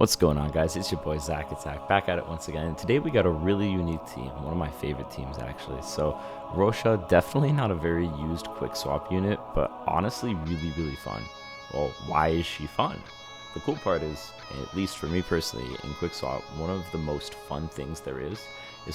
What's going on, guys? It's your boy Zach Attack back at it once again. And today we got a really unique team, one of my favorite teams actually. So Roccia, definitely not a very used quick swap unit, but honestly really fun. Well, why is she fun? The cool part is, at least for me personally, in quick swap, one of the most fun things there is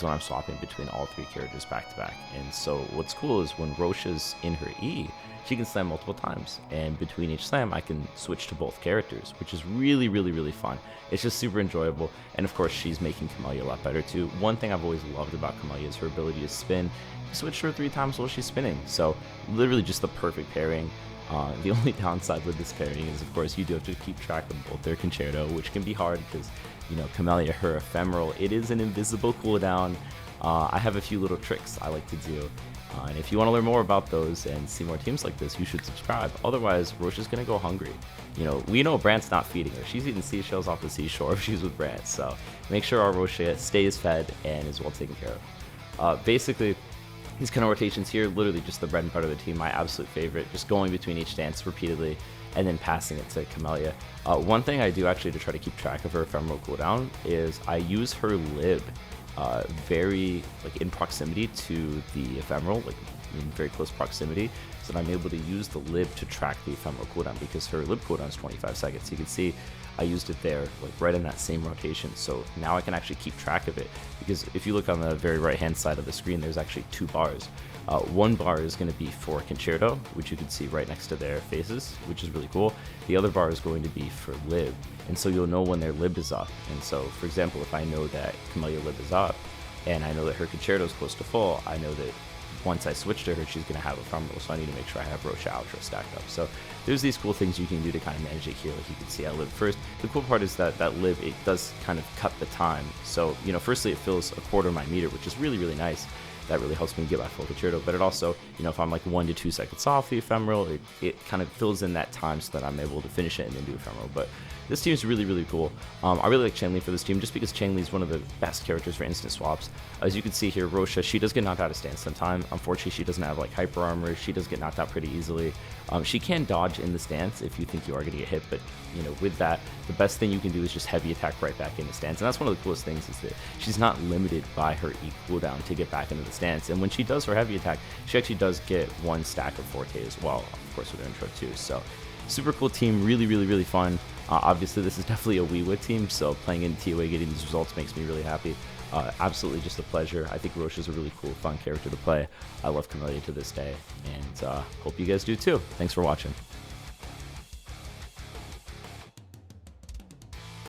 when I'm swapping between all three characters back to back. And so what's cool is when Roccia's in her E, she can slam multiple times, and between each slam I can switch to both characters, which is really fun. It's just super enjoyable, and of course she's making Camellya a lot better too. One thing I've always loved about Camellya is her ability to spin. You switch her 3 times while she's spinning, so literally just the perfect pairing. The only downside with this pairing is, of course, you do have to keep track of both their concerto, which can be hard because, you know, Camellya, her ephemeral, it is an invisible cooldown. I have a few little tricks I like to do. And if you want to learn more about those and see more teams like this, you should subscribe. Otherwise, Roccia's going to go hungry. You know, we know Brant's not feeding her. She's eating seashells off the seashore if she's with Brant. So make sure our Roccia stays fed and is well taken care of. Basically, these kind of rotations here, literally just the bread and butter of the team, my absolute favorite. Just going between each dance repeatedly and then passing it to Camellya. One thing I do actually to try to keep track of her ephemeral cooldown is I use her lib very in proximity to the ephemeral, like in very close proximity, so that I'm able to use the lib to track the ephemeral cooldown, because her lib cooldown is 25 seconds. You can see I used it there, like right in that same rotation, so now I can actually keep track of it, because if you look on the very right hand side of the screen, there's actually 2 bars. One bar is going to be for concerto, which you can see right next to their faces, which is really cool. The other bar is going to be for lib, and so you'll know when their lib is up. And so, for example, if I know that Camellya lib is up, and I know that her concerto is close to full, I know that once I switch to her, she's going to have ephemeral, so I need to make sure I have Roccia outro stacked up. So there's these cool things you can do to kind of manage it here. Like you can see I lib first. The cool part is that that lib, it does kind of cut the time. So, you know, firstly it fills a quarter of my meter, which is really nice. That really helps me get my full concerto, but it also, you know, if I'm like 1 to 2 seconds off the ephemeral, it kind of fills in that time so that I'm able to finish it and then do ephemeral. But this team is really cool. I really like Changli for this team, just because Changli is one of the best characters for instant swaps. As you can see here, Roccia, she does get knocked out of stance sometime. Unfortunately, she doesn't have like hyper armor. She does get knocked out pretty easily. She can dodge in the stance if you think you are going to get hit, but you know, with that, the best thing you can do is just heavy attack right back in the stance. And that's one of the coolest things, is that she's not limited by her E cooldown to get back into the stance. And when she does her heavy attack, she actually does get 1 stack of Forte as well, of course with her intro too. So super cool team, really fun. Obviously this is definitely a WHIWA team, so playing in TOA, getting these results makes me really happy. Absolutely just a pleasure. I think Roccia's a really cool, fun character to play. I love Camellya to this day, and hope you guys do too. Thanks for watching.